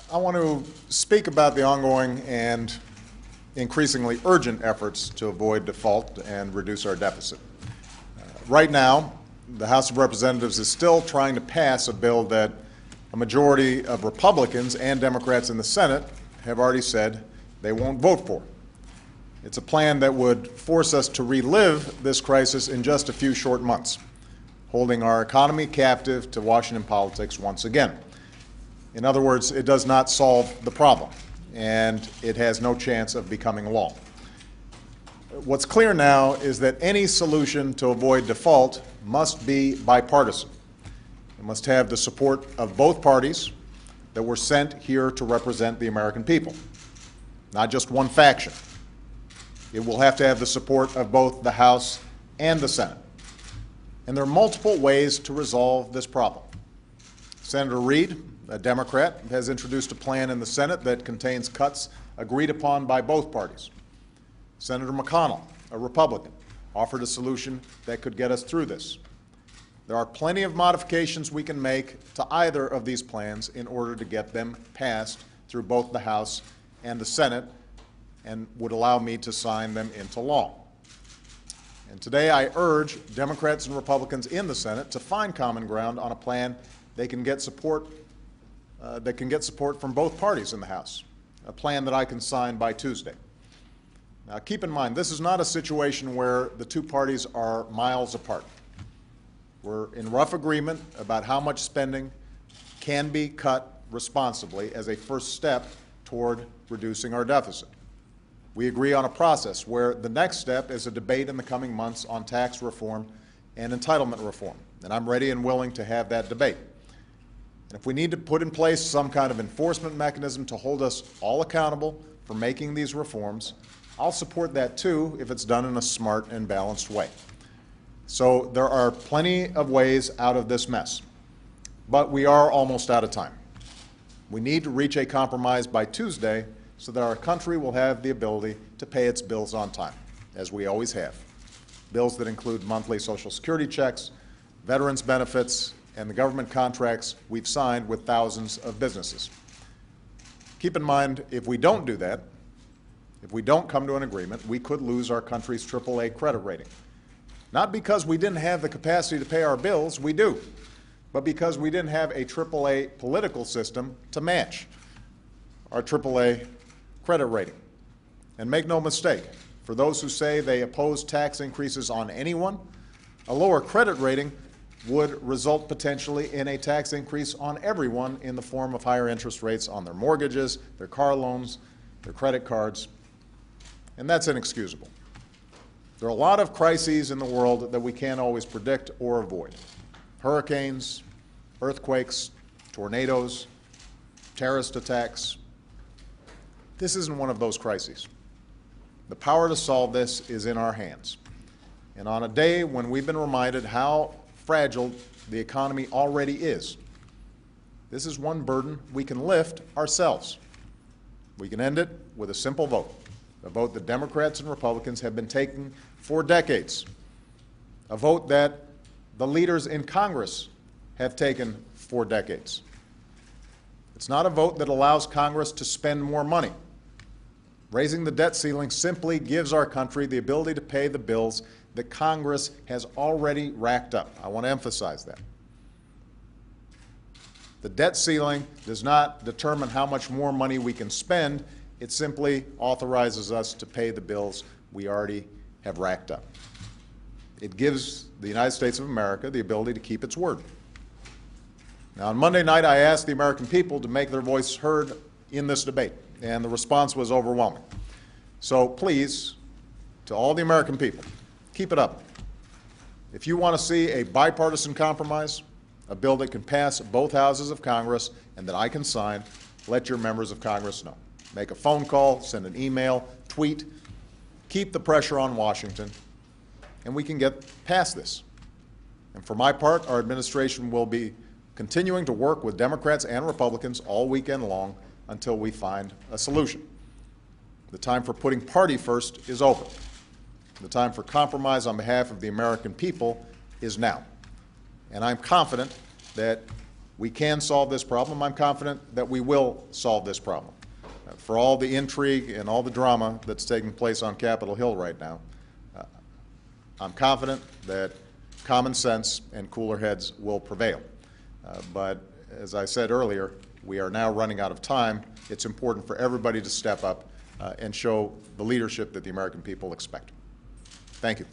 I want to speak about the ongoing and increasingly urgent efforts to avoid default and reduce our deficit. Right now, the House of Representatives is still trying to pass a bill that a majority of Republicans and Democrats in the Senate have already said they won't vote for. It's a plan that would force us to relive this crisis in just a few short months, holding our economy captive to Washington politics once again. In other words, it does not solve the problem, and it has no chance of becoming law. What's clear now is that any solution to avoid default must be bipartisan. It must have the support of both parties that were sent here to represent the American people, not just one faction. It will have to have the support of both the House and the Senate. And there are multiple ways to resolve this problem. Senator Reid, a Democrat, has introduced a plan in the Senate that contains cuts agreed upon by both parties. Senator McConnell, a Republican, offered a solution that could get us through this. There are plenty of modifications we can make to either of these plans in order to get them passed through both the House and the Senate, and would allow me to sign them into law. And today I urge Democrats and Republicans in the Senate to find common ground on a plan that can get support from both parties in the House, a plan that I can sign by Tuesday. Now, keep in mind, this is not a situation where the two parties are miles apart. We're in rough agreement about how much spending can be cut responsibly as a first step toward reducing our deficit. We agree on a process where the next step is a debate in the coming months on tax reform and entitlement reform, and I'm ready and willing to have that debate. And if we need to put in place some kind of enforcement mechanism to hold us all accountable for making these reforms, I'll support that too if it's done in a smart and balanced way. So there are plenty of ways out of this mess, but we are almost out of time. We need to reach a compromise by Tuesday so that our country will have the ability to pay its bills on time, as we always have. Bills that include monthly Social Security checks, veterans benefits, and the government contracts we've signed with thousands of businesses. Keep in mind, if we don't do that, if we don't come to an agreement, we could lose our country's AAA credit rating. Not because we didn't have the capacity to pay our bills, we do, but because we didn't have a AAA political system to match our AAA credit rating. And make no mistake, for those who say they oppose tax increases on anyone, a lower credit rating would result potentially in a tax increase on everyone in the form of higher interest rates on their mortgages, their car loans, their credit cards, and that's inexcusable. There are a lot of crises in the world that we can't always predict or avoid. Hurricanes, earthquakes, tornadoes, terrorist attacks. This isn't one of those crises. The power to solve this is in our hands. And on a day when we've been reminded how fragile the economy already is, this is one burden we can lift ourselves. We can end it with a simple vote, a vote that Democrats and Republicans have been taking for decades, a vote that the leaders in Congress have taken for decades. It's not a vote that allows Congress to spend more money. Raising the debt ceiling simply gives our country the ability to pay the bills that Congress has already racked up. I want to emphasize that. The debt ceiling does not determine how much more money we can spend. It simply authorizes us to pay the bills we already have racked up. It gives the United States of America the ability to keep its word. Now, on Monday night, I asked the American people to make their voice heard in this debate, and the response was overwhelming. So please, to all the American people, keep it up. If you want to see a bipartisan compromise, a bill that can pass both houses of Congress and that I can sign, let your members of Congress know. Make a phone call, send an email, tweet. Keep the pressure on Washington, and we can get past this. And for my part, our administration will be continuing to work with Democrats and Republicans all weekend long until we find a solution. The time for putting party first is over. The time for compromise on behalf of the American people is now. And I'm confident that We can solve this problem. I'm confident that we will solve this problem. For all the intrigue and all the drama that's taking place on Capitol Hill right now, I'm confident that common sense and cooler heads will prevail. But as I said earlier, we are now running out of time. It's important for everybody to step up and show the leadership that the American people expect. Thank you.